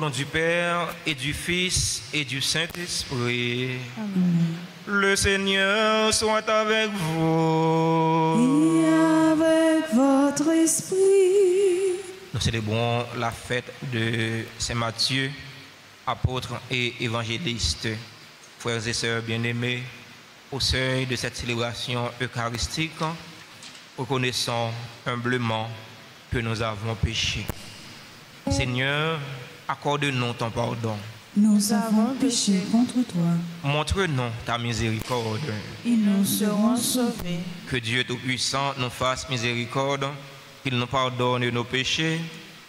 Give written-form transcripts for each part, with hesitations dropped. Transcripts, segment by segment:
nom du Père et du Fils et du Saint-Esprit. Amen. Le Seigneur soit avec vous. Et avec votre esprit. Nous célébrons la fête de Saint Matthieu, apôtre et évangéliste. Frères et sœurs bien-aimés, au seuil de cette célébration eucharistique, reconnaissons humblement que nous avons péché. Seigneur, accorde-nous ton pardon. Nous avons péché contre toi. Montre-nous ta miséricorde. Et nous serons sauvés. Que Dieu Tout-Puissant nous fasse miséricorde, qu'il nous pardonne nos péchés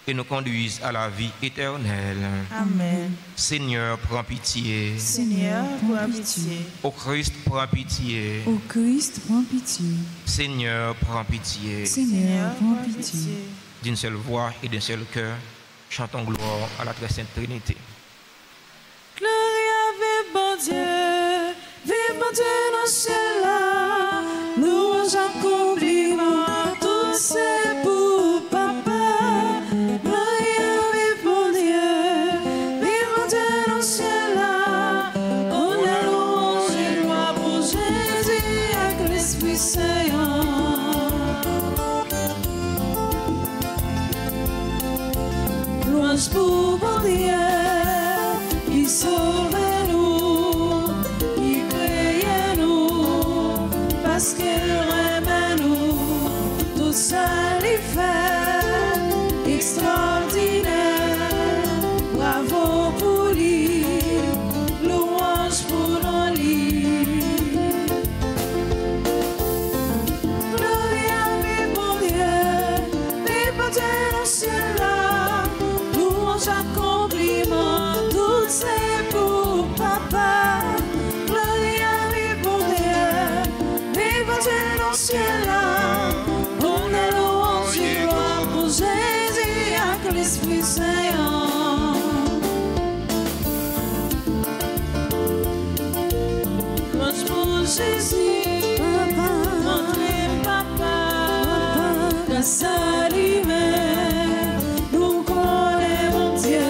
et nous conduise à la vie éternelle. Amen. Seigneur, prends pitié. Seigneur, prends pitié. Ô Christ, prends pitié. Ô Christ, prends pitié. Seigneur, prends pitié. Seigneur, prends pitié. D'une seule voix et d'un seul cœur, chantons gloire à la très sainte Trinité. Gloria, vive bon Dieu, vive bon Dieu dans le ciel là. Louange accomplissement, tout c'est pour papa. Gloria, vive bon Dieu dans le ciel là. On a louange et gloire pour Jésus avec l'Esprit Saint. Louange pour bon Dieu. Sauvez-nous, qui créez-nous, parce qu'il aime nous, tout ça lui fait extraordinaire. Bravo pour lui, louange pour nos lits. Gloria, vive mon Dieu dans le ciel là, louange accomplissement. C'est pour papa, Gloria, vive mon Dieu dans le ciel là. On a louange et gloire pour Jésus avec l'Esprit Saint. Louange pour Jésus, papa, mon papa, grâce à lui-même, nous connaissons mon Dieu.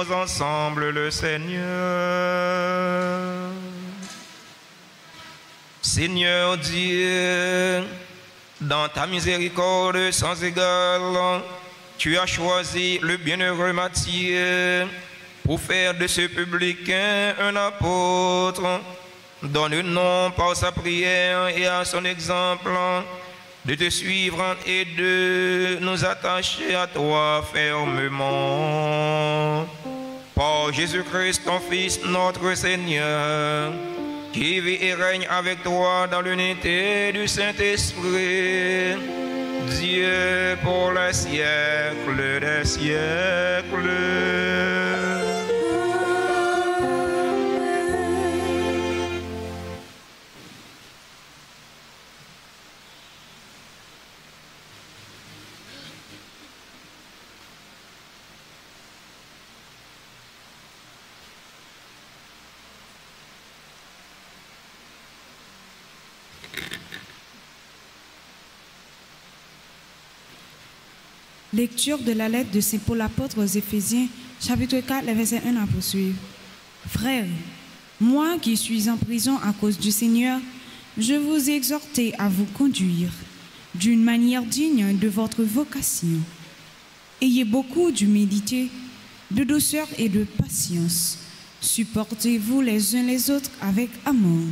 Ensemble le Seigneur. Seigneur Dieu, dans ta miséricorde sans égale, tu as choisi le bienheureux Matthieu pour faire de ce publicain un apôtre. Donne-nous par sa prière et à son exemple de te suivre et de nous attacher à toi fermement. Par Jésus-Christ, ton Fils, notre Seigneur, qui vit et règne avec toi dans l'unité du Saint-Esprit, Dieu pour les siècles des siècles. Lecture de la lettre de Saint Paul apôtre aux Éphésiens, chapitre 4, les versets 1 à poursuivre. Frères, moi qui suis en prison à cause du Seigneur, je vous exhorte à vous conduire d'une manière digne de votre vocation. Ayez beaucoup d'humilité, de douceur et de patience. Supportez-vous les uns les autres avec amour.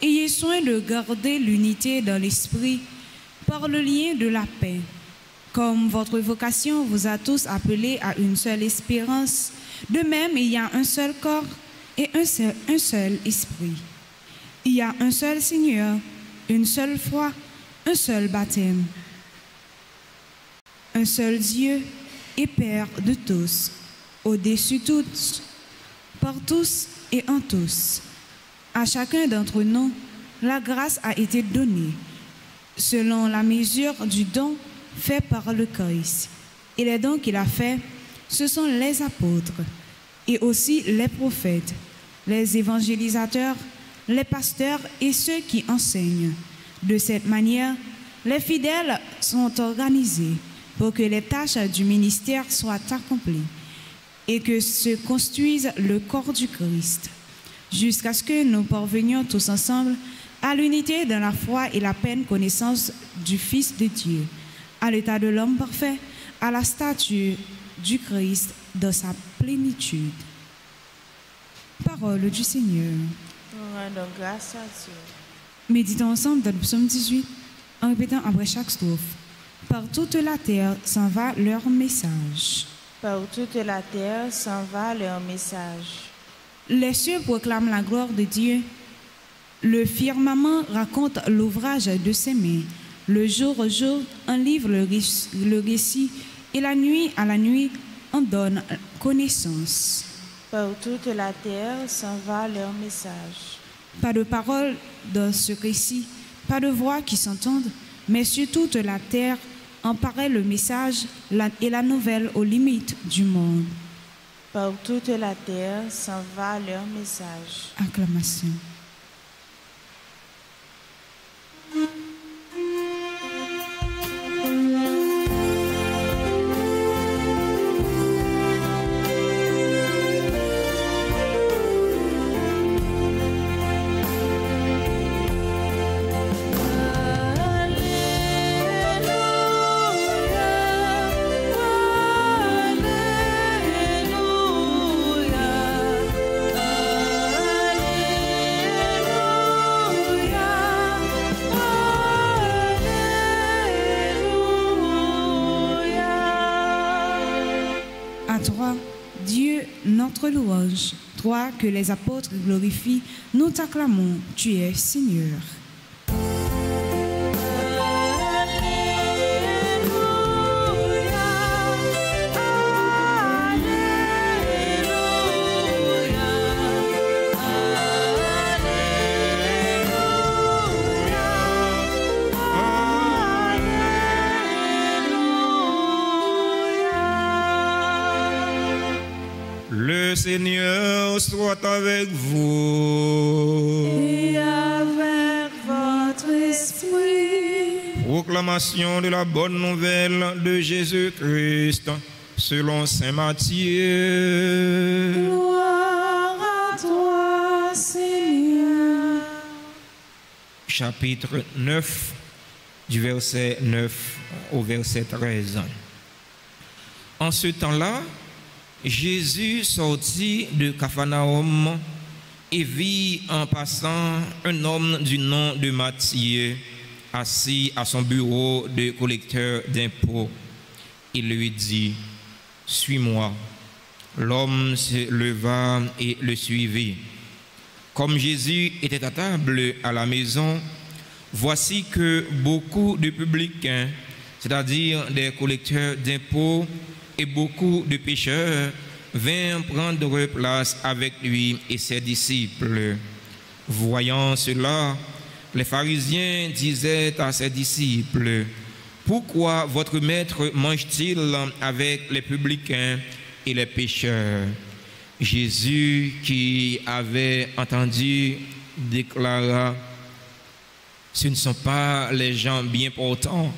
Ayez soin de garder l'unité dans l'esprit par le lien de la paix. Comme votre vocation vous a tous appelés à une seule espérance, de même il y a un seul corps et un seul esprit. Il y a un seul Seigneur, une seule foi, un seul baptême, un seul Dieu et Père de tous, au-dessus de tous, par tous et en tous. À chacun d'entre nous, la grâce a été donnée, selon la mesure du don fait par le Christ. Et les dons qu'il a faits, ce sont les apôtres, et aussi les prophètes, les évangélisateurs, les pasteurs et ceux qui enseignent. De cette manière, les fidèles sont organisés pour que les tâches du ministère soient accomplies et que se construise le corps du Christ, jusqu'à ce que nous parvenions tous ensemble à l'unité dans la foi et la pleine connaissance du Fils de Dieu, à l'état de l'homme parfait, à la stature du Christ dans sa plénitude. Parole du Seigneur. Rendons grâce à Dieu. Méditons ensemble dans le psaume 18 en répétant après chaque strophe. Par toute la terre s'en va leur message. Par toute la terre s'en va leur message. Les cieux proclament la gloire de Dieu. Le firmament raconte l'ouvrage de ses mains. Le jour au jour en livre le récit et la nuit à la nuit en donne connaissance. Par toute la terre s'en va leur message. Pas de parole dans ce récit, pas de voix qui s'entendent, mais sur toute la terre en paraît le message et la nouvelle aux limites du monde. Par toute la terre s'en va leur message. Acclamation. À toi, Dieu, notre louange, toi que les apôtres glorifient, nous t'acclamons, tu es Seigneur. Le Seigneur soit avec vous. Et avec votre esprit. Proclamation de la bonne nouvelle de Jésus-Christ selon saint Matthieu. Gloire à toi, Seigneur. Chapitre 9, du verset 9 au verset 13. En ce temps-là, Jésus sortit de Capharnaüm et vit en passant un homme du nom de Matthieu assis à son bureau de collecteur d'impôts. Il lui dit: suis-moi. L'homme se leva et le suivit. Comme Jésus était à table à la maison, voici que beaucoup de publicains, c'est-à-dire des collecteurs d'impôts, et beaucoup de pécheurs vinrent prendre place avec lui et ses disciples. Voyant cela, les pharisiens disaient à ses disciples: pourquoi votre maître mange-t-il avec les publicains et les pécheurs? Jésus, qui avait entendu, déclara: ce ne sont pas les gens bien portants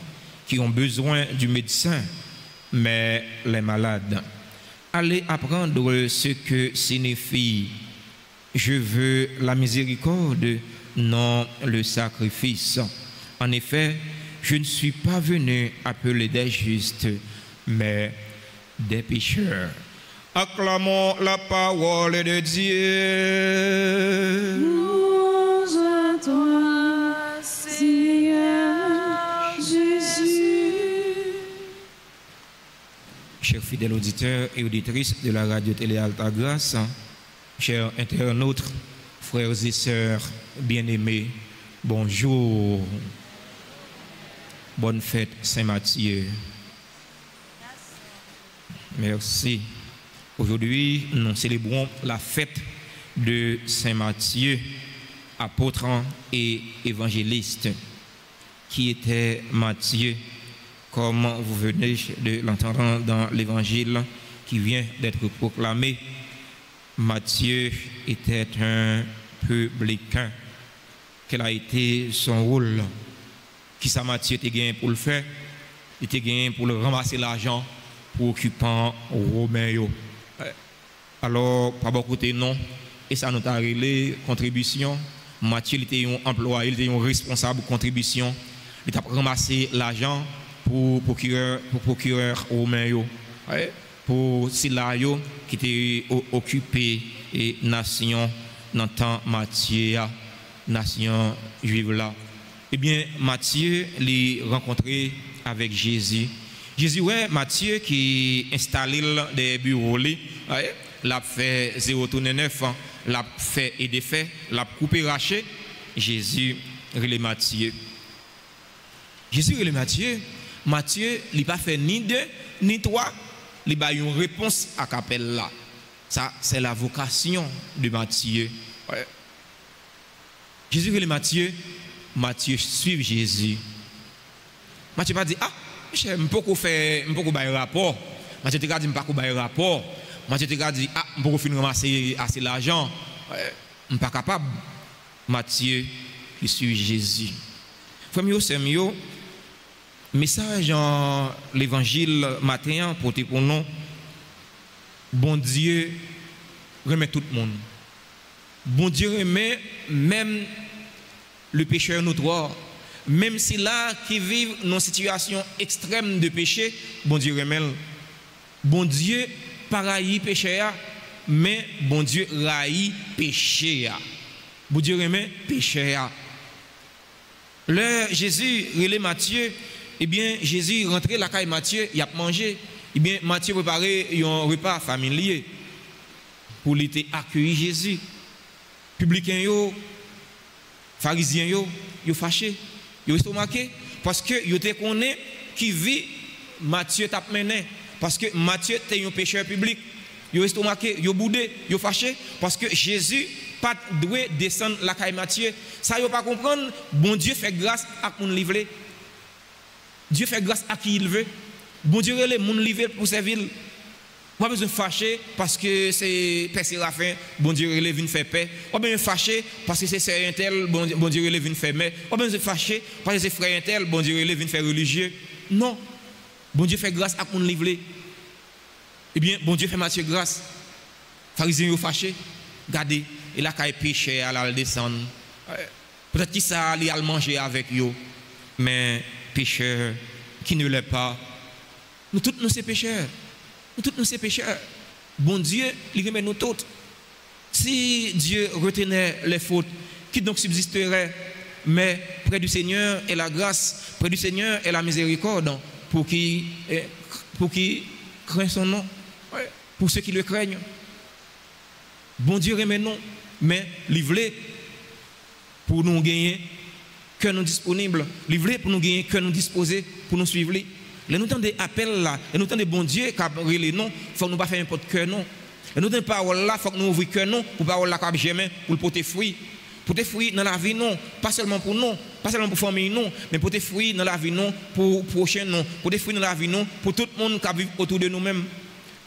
qui ont besoin du médecin, mais les malades. Allez apprendre ce que signifie je veux la miséricorde, non le sacrifice. En effet, je ne suis pas venu appeler des justes, mais des pécheurs. Acclamons la parole de Dieu. Louange à toi, Seigneur Jésus. Chers fidèles auditeurs et auditrices de la radio-télé Alta Grace, chers internautes, frères et sœurs bien-aimés, bonjour. Bonne fête Saint-Matthieu. Merci. Aujourd'hui, nous célébrons la fête de Saint-Matthieu, apôtre et évangéliste, qui était Matthieu, comme vous venez de l'entendre dans l'évangile qui vient d'être proclamé. Matthieu était un publicain. Quel a été son rôle? Qui ça Matthieu était gagné pour le faire? Il était gagné pour le ramasser l'argent pour occupant romain. Alors, pas beaucoup de non, et ça nous a réglé contribution. Matthieu était un employé, il était un responsable de contribution. Il a ramassé l'argent pour procureur romain, pour Silayo qui était occupé et nation dans le temps Matthieu, nation juive là. Eh bien, Matthieu l'a rencontré avec Jésus. Jésus, ouais, Matthieu qui installé des bureaux, l'a fait 0,9, l'a fait et défait, l'a coupé raché. Jésus, relais Matthieu. Jésus, relais Matthieu. Matthieu, il n'a pas fait ni deux, ni trois. Il a eu une réponse à Capelle là. Ça, c'est la vocation de Matthieu. Ouais. Jésus, relais Matthieu. Matthieu suit Jésus. Matthieu pas dit, ah, je ne peux pas faire un rapport. Matthieu te dit, je ne peux pas faire un rapport. Matthieu te dit, ah, je ne peux pas ramasser assez l'argent. Je ne suis pas capable. Matthieu, il suit Jésus. Frère, c'est mieux. Message dans l'évangile matin pour nous. Bon Dieu remet tout le monde. Bon Dieu remet même le pécheur notoire. Même si là qui vivent dans une situation extrême de péché, bon Dieu remet. Bon Dieu pas raï pécheur, mais bon Dieu raï péché. Bon Dieu remet pécheur. Le Jésus relais Matthieu, eh bien Jésus rentré la caille Matthieu, il a mangé. Eh bien Matthieu préparé un repas familier pour l'été accueillir Jésus. Publicains yo, pharisiens yo fâché, yo estomaqué parce que yo te connaît qui vit Matthieu t'a mené parce que Matthieu était un pécheur public. Yo estomaqué, yo boudé, yo fâché parce que Jésus pas doit descendre la caille Matthieu. Ça yo pas comprendre, bon Dieu fait grâce à mon livré. Dieu fait grâce à qui il veut. Bon Dieu relève mon livré pour servir. Pas besoin de fâcher parce que c'est Père Séraphin, bon Dieu relève une fait paix. Pas besoin de fâcher parce que c'est Sœur Intel, bon Dieu relève une fait mais. Pas besoin de fâcher parce que c'est Frère Intel, bon Dieu relève une fait religieux. Non. Bon Dieu fait grâce à mon livré. Eh bien, bon Dieu fait Matthieu grâce. Pharisiens fâché. Regardez, et là quand il péché, à la descendre. Peut-être qu'il ça allait à manger avec eux. Mais pécheurs qui ne l'est pas. Nous tous nous sommes pécheurs. Nous tous nous sommes pécheurs. Bon Dieu, il remet nous tous. Si Dieu retenait les fautes, qui donc subsisterait? Mais près du Seigneur est la grâce, près du Seigneur est la miséricorde pour qui craint son nom, pour ceux qui le craignent. Bon Dieu remet nous, mais livré pour nous gagner que nous disponibles, livré pour nous gagner que nous disposer pour nous suivre. Et nous avons des appels là, et nous avons des bon Dieu qui a les noms, il faut que nous ne pas faire n'importe quel nom. Et nous avons des paroles là, il faut que nous ouvrions que non, pour parole là qui jamais pour le porter fruit. Porter fruit dans la vie non, pas seulement pour nous, pas seulement pour famille non, mais porter fruit dans la vie non, pour prochain non, porter fruit dans la vie non, pour tout le monde qui vit autour de nous-mêmes.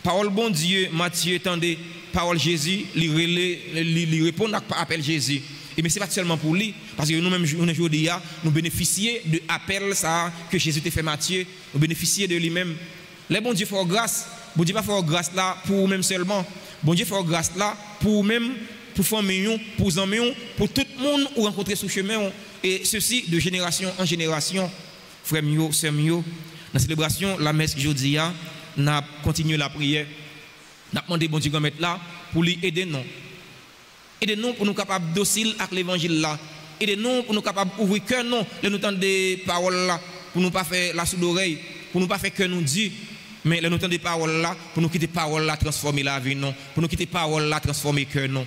Parole bon Dieu, Matthieu, attendez, parole Jésus, il répond à l'appel Jésus. Et mais ce n'est pas seulement pour lui, parce que nous-mêmes, nous bénéficions de l'appel que Jésus t'a fait Matthieu, nous bénéficions de lui-même. Les bon Dieu fait grâce, bon Dieu pas faire grâce là pour vous-même seulement. Bon Dieu fait grâce là pour vous-même, pour famille, pour amis, pour tout le monde ou rencontrer sur chemin. Et ceci de génération en génération. Frères mio, sœurs mio, dans la célébration, la messe jeudi, on a continué la prière. On a demandé bon Dieu de mettre là pour lui aider nous. Aidez-nous pour nous capables dociles avec l'évangile là. Aidez-nous pour nous capables d'ouvrir cœur non, de nous entendre des paroles là, pour nous pas faire la sourde oreille, pour nous pas faire que nous dire, mais de nous entendre des paroles là, pour nous quitter paroles là, transformer la vie non, pour nous quitter paroles là, transformer cœur non.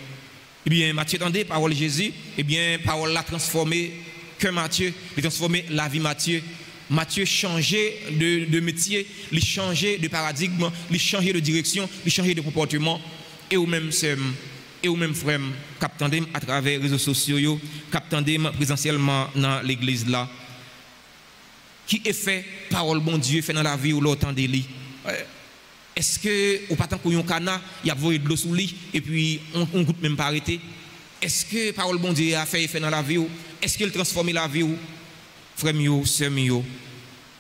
Eh bien, Matthieu entendez parole de Jésus, eh bien, parole là transformer cœur Matthieu, transformer la vie Matthieu. Matthieu changeait de métier, il changeait de paradigme, il changeait de direction, il changeait de comportement. Et ou même frère, captandez à travers les réseaux sociaux, captandez présentiellement dans l'église là. Qui est fait parole bon Dieu fait dans la vie ou l'autant de lui? Est-ce que au pas tant qu'on cana, il y a volé de l'eau sous lui et puis on goûte même pas arrêter? Est-ce que parole bon Dieu a fait effet dans la vie ou est-ce qu'il transforme la vie ou? Frère mio, sœur mio,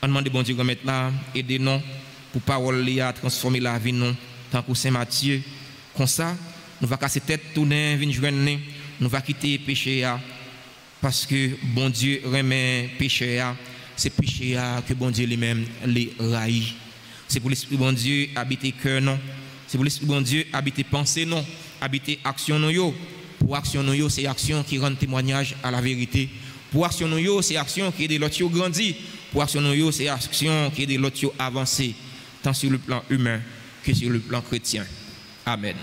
on demande bon Dieu de mettre là, aidez-nous pour parole à transformer la vie non, tant que Saint Matthieu. Comme ça, nous va casser tête, tourner, venir joindre, nous va quitter péché parce que bon Dieu remet péché c'est péché que bon Dieu lui-même les raille. C'est pour l'esprit bon Dieu habiter cœur non, c'est pour l'esprit bon Dieu habiter pensée non, habiter action non yo. Pour action non yo, c'est action qui rend témoignage à la vérité. Pour action non yo, c'est action qui aide l'autre grandir. Pour action non yo, c'est action qui aide l'autre avancer, tant sur le plan humain que sur le plan chrétien. Amen.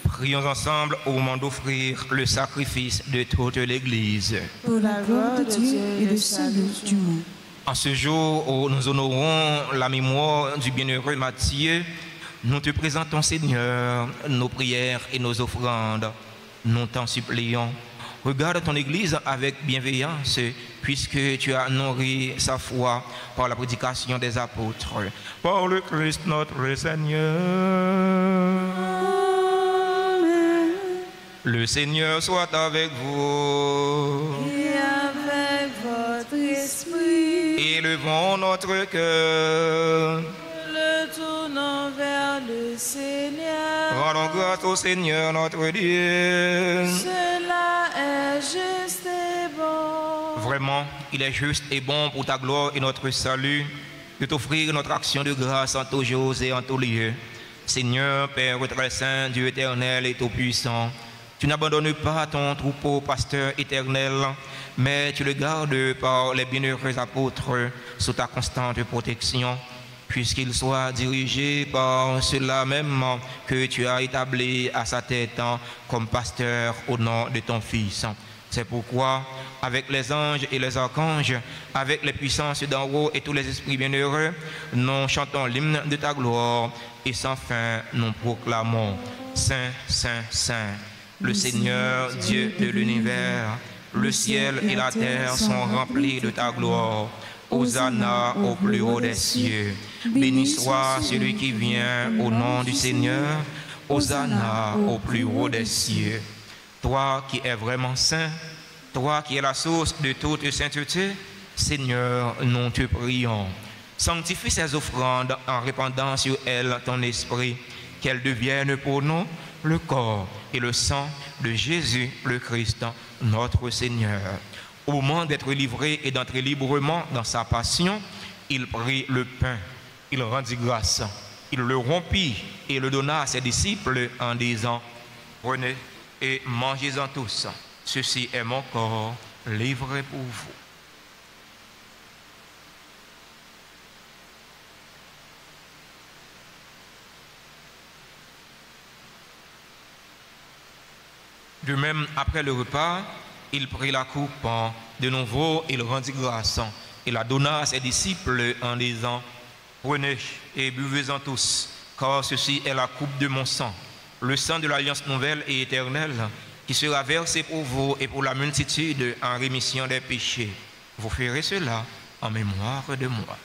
Prions ensemble au moment d'offrir le sacrifice de toute l'Église. Pour la gloire de Dieu et le salut du monde. En ce jour où nous honorons la mémoire du bienheureux Matthieu, nous te présentons, Seigneur, nos prières et nos offrandes. Nous t'en supplions. Regarde ton Église avec bienveillance, puisque tu as nourri sa foi par la prédication des apôtres. Par le Christ notre Seigneur. Le Seigneur soit avec vous. Et Saint-Esprit. Élevons notre cœur. Le tournons vers le Seigneur. Rendons grâce au Seigneur notre Dieu. Cela est juste et bon. Vraiment, il est juste et bon pour ta gloire et notre salut de t'offrir notre action de grâce en tous jours et en tous lieux. Seigneur, Père très saint, Dieu éternel et tout-puissant, tu n'abandonnes pas ton troupeau, pasteur éternel, mais tu le gardes par les bienheureux apôtres sous ta constante protection, puisqu'ils soient dirigés par ceux-là même que tu as établi à sa tête comme pasteur au nom de ton Fils. C'est pourquoi, avec les anges et les archanges, avec les puissances d'en haut et tous les esprits bienheureux, nous chantons l'hymne de ta gloire et sans fin nous proclamons Saint, Saint, Saint, le Seigneur Dieu de l'univers. Le ciel et la terre sont remplis de ta gloire. Hosanna au plus haut des cieux. Béni soit celui qui vient au nom du Seigneur. Hosanna au plus haut des cieux. Toi qui es vraiment saint, toi qui es la source de toute sainteté, Seigneur, nous te prions. Sanctifie ces offrandes en répandant sur elles ton esprit, qu'elles deviennent pour nous le corps et le sang de Jésus le Christ, notre Seigneur. Au moment d'être livré et d'entrer librement dans sa passion, il prit le pain, il rendit grâce, il le rompit et le donna à ses disciples en disant, prenez et mangez-en tous. Ceci est mon corps livré pour vous. De même, après le repas, il prit la coupe. De nouveau, il rendit grâce et la donna à ses disciples en disant, prenez et buvez-en tous, car ceci est la coupe de mon sang, le sang de l'alliance nouvelle et éternelle, qui sera versé pour vous et pour la multitude en rémission des péchés. Vous ferez cela en mémoire de moi.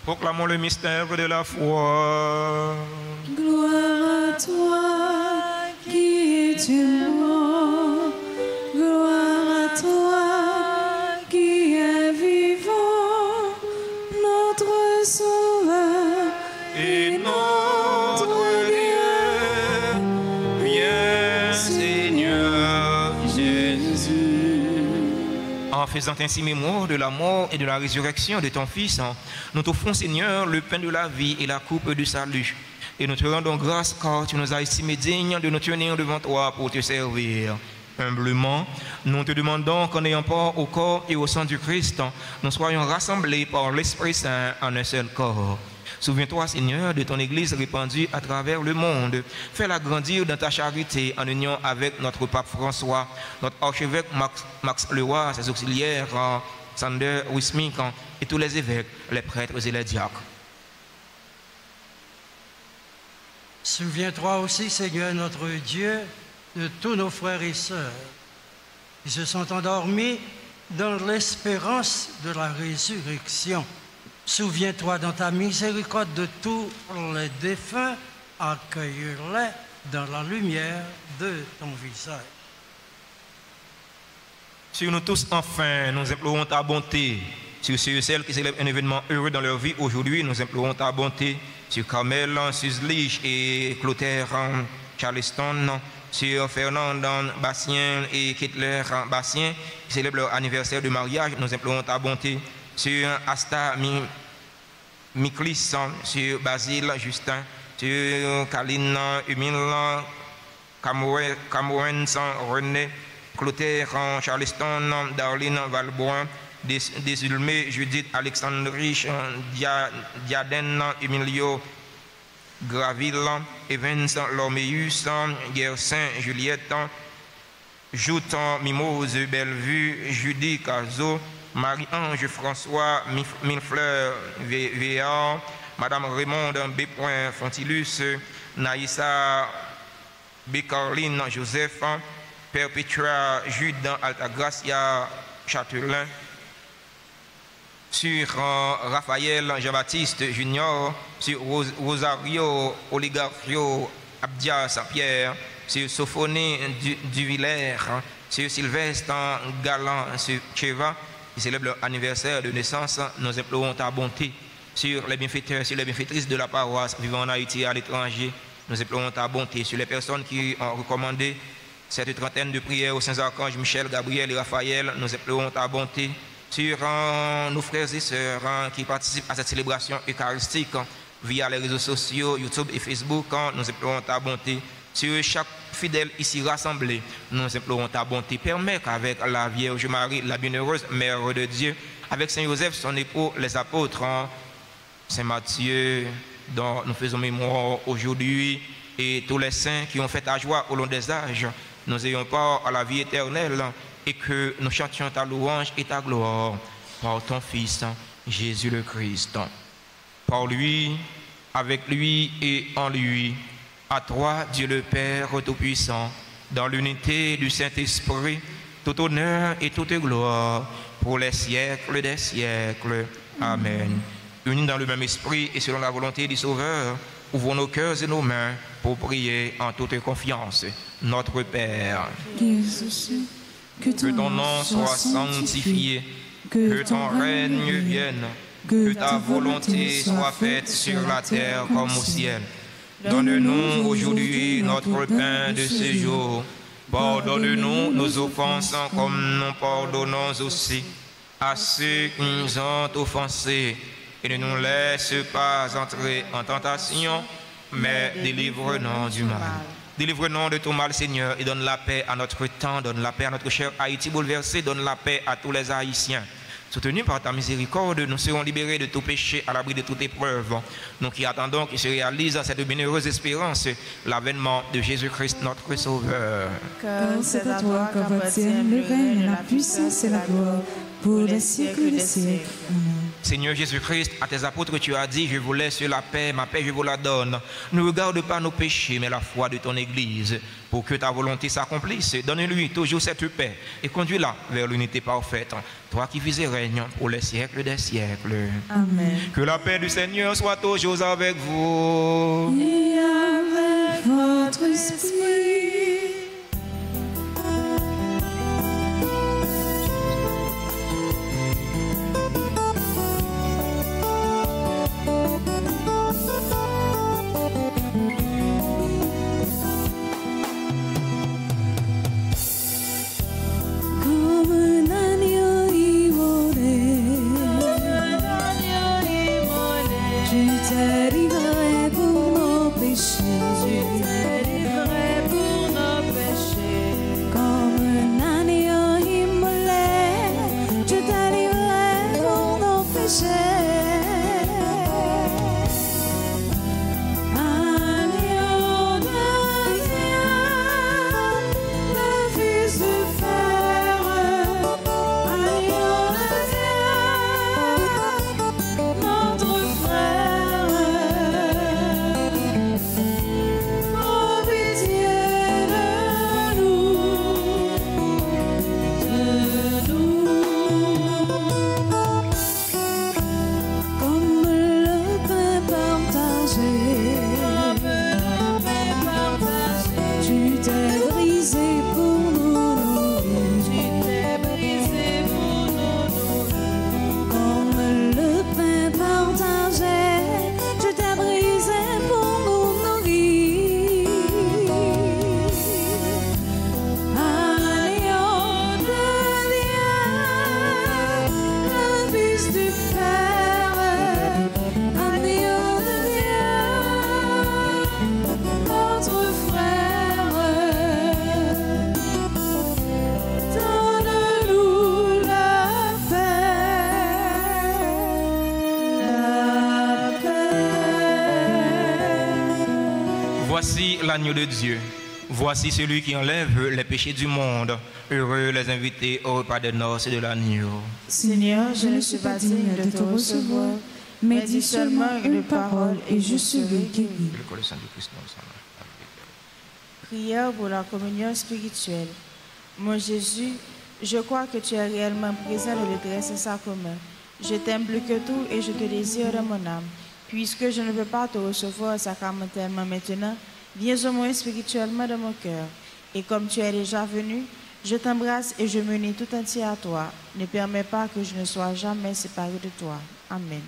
Proclamons le mystère de la foi. Gloire à toi qui es mort. Gloire à toi qui es vivant, notre Sauveur Et notre Dieu, viens Seigneur Jésus. En faisant ainsi mémoire de la mort et de la résurrection de ton Fils, nous t'offrons Seigneur le pain de la vie et la coupe du salut. Et nous te rendons grâce car tu nous as estimés dignes de nous tenir devant toi pour te servir. Humblement, nous te demandons qu'en ayant part au corps et au sang du Christ, nous soyons rassemblés par l'Esprit Saint en un seul corps. Souviens-toi, Seigneur, de ton Église répandue à travers le monde. Fais-la grandir dans ta charité en union avec notre pape François, notre archevêque Max Leroy, ses auxiliaires, Sander Wismik et tous les évêques, les prêtres et les diacres. Souviens-toi aussi, Seigneur notre Dieu, de tous nos frères et sœurs qui se sont endormis dans l'espérance de la résurrection. Souviens-toi dans ta miséricorde de tous les défunts, accueille-les dans la lumière de ton visage. Sur nous tous, enfin, nous implorons ta bonté. Sur ceux et celles qui célèbrent un événement heureux dans leur vie aujourd'hui, nous implorons ta bonté. Sur Carmel, Suzlich et Clotaire Charleston, sur Fernand Bastien et Kettler Bastien, qui célèbrent leur anniversaire de mariage, nous implorons ta bonté. Sur Asta Miklis, sur Basile Justin, sur Kaline Humil, Camouen René, Clotaire Charleston, Darlene Valboin, Desulmé Judith Alexandrich, Diaden Emilio Graville, Evans Lormeus, Gersin Juliette, Joutan Mimose Bellevue, Judy Cazo, Marie-Ange François Milfleur Véard, Madame Raymond B. Fontilus, Naïssa Bécarline Joseph, Perpetua Jude Altagracia Châtelain, sur Raphaël Jean-Baptiste Junior, sur Rosario Oligarchio Abdia Saint-Pierre, sur Sophonie Duvillers, sur Sylvestre Galant sur Cheva, qui célèbre leur anniversaire de naissance. Nous implorons ta bonté sur les bienfaiteurs, sur les bienfaitrices de la paroisse vivant en Haïti et à l'étranger. Nous implorons ta bonté sur les personnes qui ont recommandé cette trentaine de prières aux saints archanges Michel, Gabriel et Raphaël. Nous implorons ta bonté sur nos frères et sœurs qui participent à cette célébration eucharistique via les réseaux sociaux, YouTube et Facebook. Nous implorons ta bonté sur chaque fidèle ici rassemblé. Nous implorons ta bonté. Permets qu'avec la Vierge Marie, la bienheureuse Mère de Dieu, avec Saint Joseph, son époux, les apôtres, Saint Matthieu, dont nous faisons mémoire aujourd'hui, et tous les saints qui ont fait ta joie au long des âges, nous ayons part à la vie éternelle et que nous chantions ta louange et ta gloire par ton Fils, Jésus le Christ. Par lui, avec lui et en lui, à toi, Dieu le Père Tout-Puissant, dans l'unité du Saint-Esprit, tout honneur et toute gloire pour les siècles des siècles. Amen. Unis dans le même esprit et selon la volonté du Sauveur, ouvrons nos cœurs et nos mains pour prier en toute confiance. Notre Père, que ton nom soit sanctifié, que ton règne vienne, que ta volonté soit faite sur la terre comme au ciel. Donne-nous aujourd'hui notre pain de ce jour. Pardonne-nous nos offenses comme nous pardonnons aussi à ceux qui nous ont offensés. Et ne nous laisse pas entrer en tentation, mais délivre-nous du mal. Délivre-nous de tout mal, Seigneur, et donne la paix à notre temps, donne la paix à notre cher Haïti bouleversé, donne la paix à tous les Haïtiens. Soutenus par ta miséricorde, nous serons libérés de tout péché, à l'abri de toute épreuve. Nous qui attendons qu'il se réalise cette bienheureuse espérance, l'avènement de Jésus-Christ, notre Sauveur. Car c'est à toi qu'appartiennent le règne, la puissance et la gloire, pour les siècles des siècles. Amen. Seigneur Jésus-Christ, à tes apôtres tu as dit, je vous laisse la paix, ma paix je vous la donne. Ne regarde pas nos péchés, mais la foi de ton Église, pour que ta volonté s'accomplisse. Donne-lui toujours cette paix et conduis-la vers l'unité parfaite. Toi qui vis et règnes pour les siècles des siècles. Amen. Que la paix du Seigneur soit toujours avec vous. Et avec votre esprit. Voici l'agneau de Dieu. Voici celui qui enlève les péchés du monde. Heureux les invités au repas des noces de l'agneau. Seigneur, je ne suis pas digne de te recevoir, mais dis seulement une parole et je serai guéri. Prière pour la communion spirituelle. Mon Jésus, je crois que tu es réellement présent dans le très saint sacrement Je t'aime plus que tout et je te désire de mon âme. Puisque je ne peux pas te recevoir sacramentellement maintenant, viens au moins spirituellement dans mon cœur. Et comme tu es déjà venu, je t'embrasse et je me unis tout entier à toi. Ne permets pas que je ne sois jamais séparé de toi. Amen.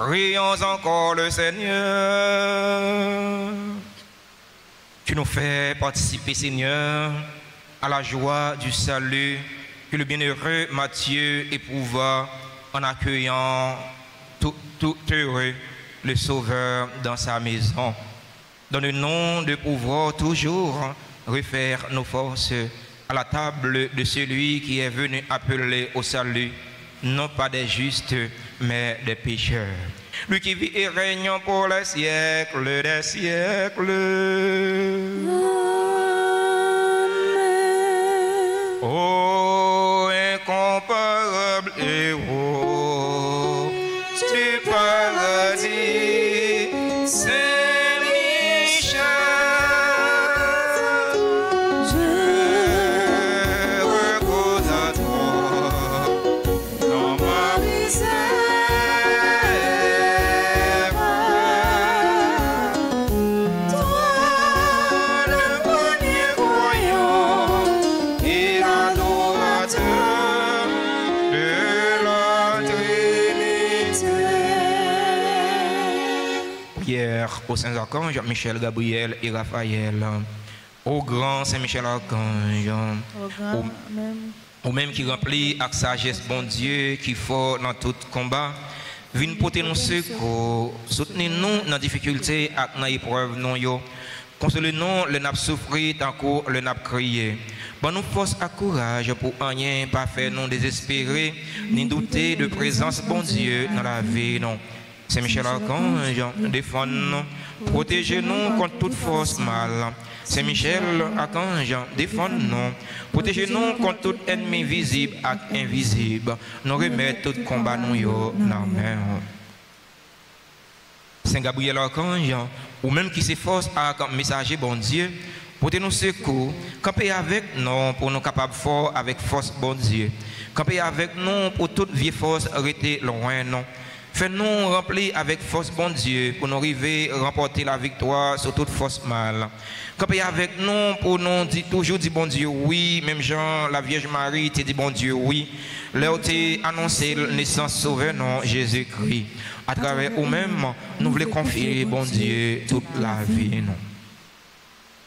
Prions encore le Seigneur. Tu nous fais participer, Seigneur, à la joie du salut que le bienheureux Matthieu éprouva en accueillant tout heureux le Sauveur dans sa maison. Donne-nous de pouvoir toujours refaire nos forces à la table de celui qui est venu appeler au salut, non pas des justes, mais des pécheurs. Lui qui vit et règne pour les siècles des siècles. Amen. Ô incomparable héros du paradis, Saint-Michel, Je repose à toi dans ma misère. toi, Le premier croyant et l'adorateur de la Trinité. Prière aux saints archanges Michel, Gabriel et Raphaël, au grand Saint Michel Archange, Au grand même, ou même qui remplit avec sagesse bon Dieu, qui fort dans tout combat, viens porter nos secours, soutenez-nous dans la difficulté et dans l'épreuve, consolez-nous le n'a souffri tant que le n'a crié. Bon nous force à courage pour rien pas faire nous désespérer, ni douter de présence bon Dieu dans la vie, non. Saint Michel Archange, défends-nous, protégez-nous contre toute force mal. Saint Michel Archange, défends-nous, protégez-nous contre tout ennemi visible et invisible. Nous remettons tout combat nous yo dans main. Saint Gabriel Archange, ou même qui s'efforce à messager bon Dieu, portez-nous secours, campez avec nous pour nous capables fort avec force bon Dieu. Campez avec nous pour toute vieille force arrêter loin non. Fais-nous remplir avec force bon Dieu pour nous arriver à remporter la victoire sur toute force mal. Campez avec nous pour nous dire toujours dire bon Dieu oui, même Jean, la Vierge Marie, te dit bon Dieu oui. Là t'es annoncé la naissance sauveur non Jésus-Christ. À travers nous-mêmes, nous voulons confier bon Dieu toute la vie non.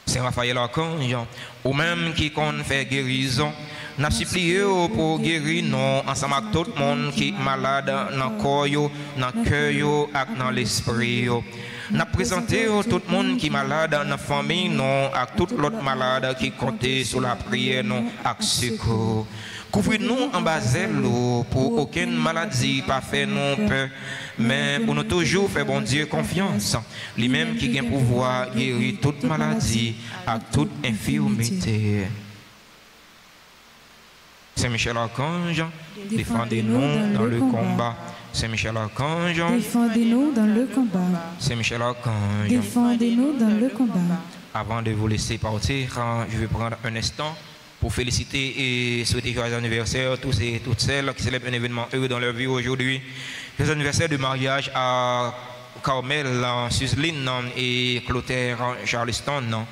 Saint Raphaël Archange, ou même qui compte faire guérison, n'a supplié pour guérir nous ensemble avec tout le monde qui est malade dans le corps, dans le cœur et dans l'esprit. N'a présenté tout le monde qui est malade dans la famille, non, avec tout l'autre malade qui compte sur la prière, non, avec secours. Couvrez-nous en bas l'eau pour aucune maladie, pas faire nous peur, mais pour nous toujours faire bon Dieu confiance. Lui-même qui a pouvoir guérir toute maladie, à toute infirmité. Saint Michel Archange, défendez-nous dans le combat. Saint Michel Archange, défendez-nous dans le combat. Saint Michel Archange, Défendez-nous dans le combat. avant de vous laisser partir, je vais prendre un instant pour féliciter et souhaiter joyeux anniversaire à tous et toutes celles qui célèbrent un événement heureux dans leur vie aujourd'hui. Joyeux anniversaire de mariage à Carmel, Suzeline et Clotaire Charleston.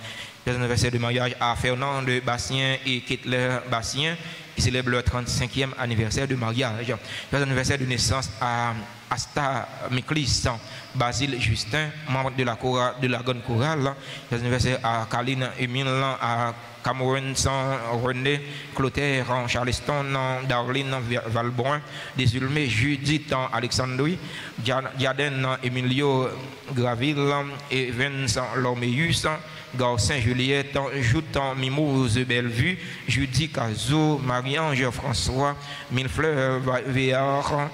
Joyeux anniversaire de mariage à Fernand de Bastien et Kettler Bastien qui célèbrent leur 35e anniversaire de mariage. Joyeux anniversaire de naissance à Asta Miklis, Basile Justin, membre de la grande chorale. Joyeux anniversaire à Kaline Emile, à Cameroun René, Clotaire Charleston, Darlene Valbrun, Desulmé Judith Alexandrie, Diaden Emilio Graville et Vincent Lormeus, Garcin Juliette, Joutan Mimouse Bellevue, Judy Cazot, Marie-Ange François, Millefleur Véard,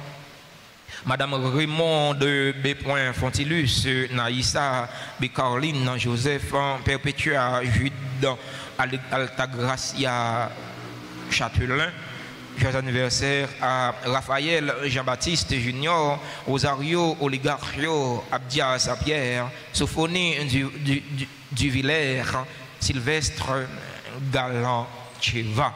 Madame Raymond de B. Fontilus, Naïssa, B. Caroline, Joseph, Perpétua, Jude, Altagracia, Châtelain. Joyeux anniversaire à Raphaël Jean-Baptiste Junior, Rosario Oligarchio, Abdia Saint-Pierre, Sophonie du Villers, Sylvestre Galant Cheva.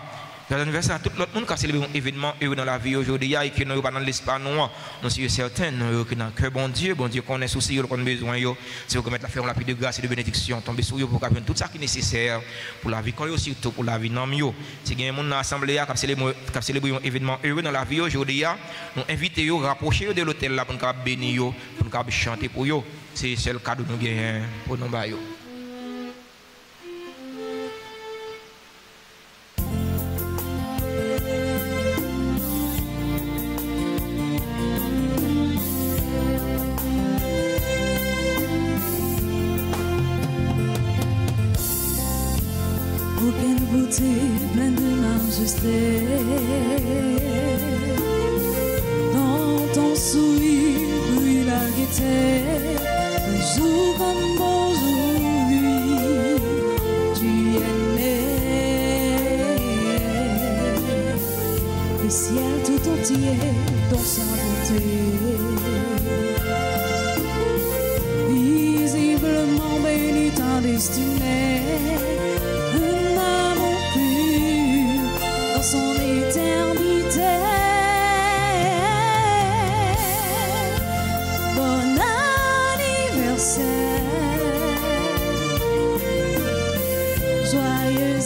Joyeux anniversaire à tout l'autre monde qui a célébré un événement heureux dans la vie aujourd'hui et qui n'est pas dans l'espace noir. Nous sommes certains qui n'ont que bon Dieu connaît souci, qu'on a besoin. Si vous mettez la ferme la pluie de grâce et de bénédiction, tomber sur vous pour avoir tout ça qui est nécessaire pour la vie, surtout pour la vie non mieux. Si il y a un monde dans l'assemblée qui a célébré un événement heureux dans la vie aujourd'hui, nous invitons à rapprocher de l'hôtel là pour nous bénir, pour nous chanter pour eux. C'est le cadeau que nous gagnons pour nous. beauté, pleine de majesté. Dans ton sourire brille la gaieté. Un jour comme aujourd'hui, tu es né. Le ciel tout entier dans sa beauté. Visiblement béni ta destinée. Un amour pur dans son éternité. Bon anniversaire, joyeux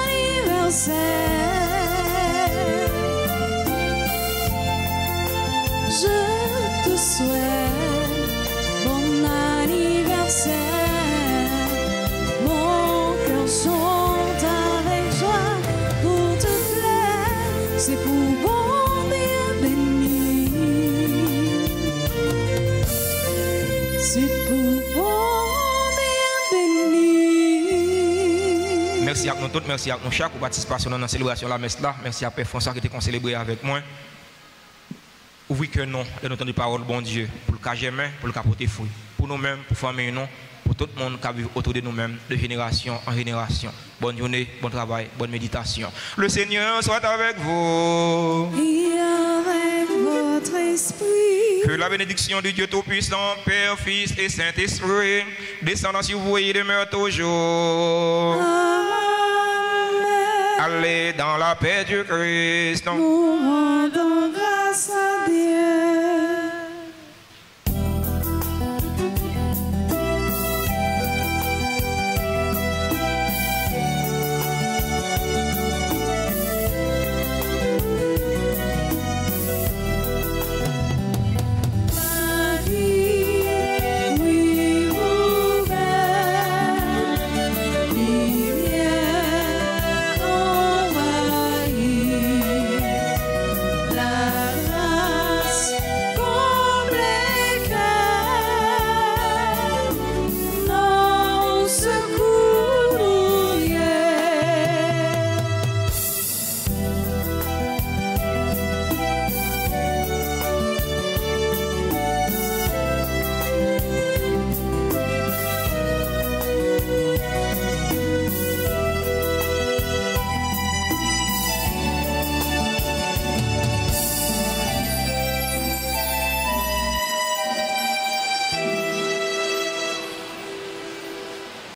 anniversaire. Je te souhaite bon anniversaire. Mon cœur chante avec joie pour te plaire. C'est pour bon bien béni. C'est pour bon bien béni. Merci à nous tous, merci à nous chaque pour participation dans la célébration de la messe là. Merci à Père François qui était célébré avec moi. Ouvrez que non, de notre parole, bon Dieu, pour le cas germain, pour le cas porter fruit, pour nous-mêmes, pour famille, non, pour tout le monde qui vit autour de nous-mêmes, de génération en génération. Bonne journée, bon travail, bonne méditation. Le Seigneur soit avec vous. Et avec votre esprit. Que la bénédiction du Dieu Tout-Puissant, Père, Fils et Saint-Esprit, descendant sur vous et demeure toujours. Amen. Allez dans la paix du Christ. Nous rendons grâce à Dieu.